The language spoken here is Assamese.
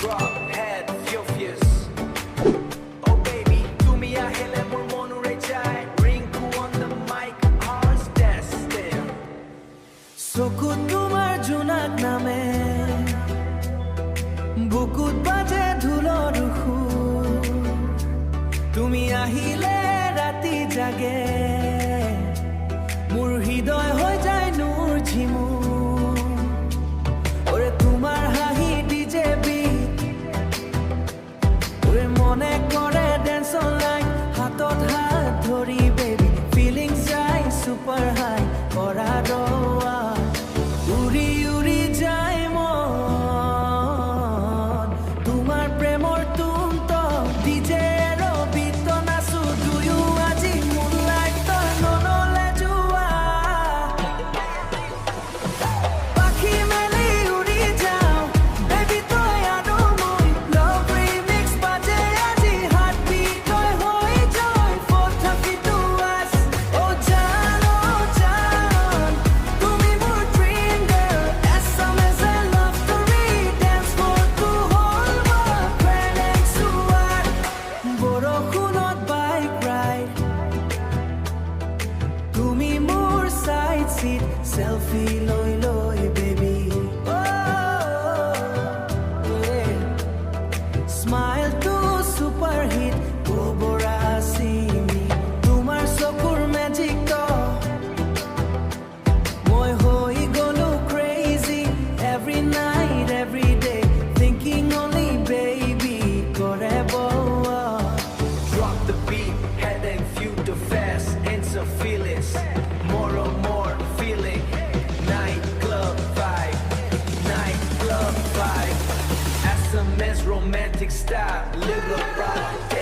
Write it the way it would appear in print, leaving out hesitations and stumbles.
drop head furious oh baby তুমি আহিলে মোৰ মনৰে যায় Rinku on the mic hearts destined চকুত তোমাৰ জোনাক নামে বুকুত বাজে ঢোলৰ সুৰ তুমি আহিলে ৰাতি জাগে মোৰ হৃদয় হৈ যায় নূৰ ঝিমুৰ ওৰে তোমাৰ হাঁহি ডিজে বিট ওৰে মনে কৰে ডেন্স অনলাইন হাতত হাত ধৰি বেবি ফিলিং চাই সুপাৰ হাই কৰা ৰৱা উৰি উৰি যায় মন তোমাৰ প্ৰেমৰ তুন্ত ডিজে ৰবিত নাচো দুয়ো আজি মুনলাইট ননলে যোৱা পাখি মেলি উৰি যাও বেবি তই আৰু মই লভ ৰিমিক্স বাজে আজি হাৰ্ট বিট হৈ যায় 432 আছ ও জান তুমি মোৰ dream girl SMS I love to read dance for to hold my feelings suat বৰষুণত বাইক ৰাইড তুমি মোৰ সাইড সিট সেলফি লৈ লৈ baby smile to super hit বৰা চিমি তোমাৰ চকুৰ মেজিক মই হৈ গলো crazy every night every day thinking only baby কৰে boa drop the beat heading future fast and some feelings more and more feeling nightclub vibe SMS romantic style live a ride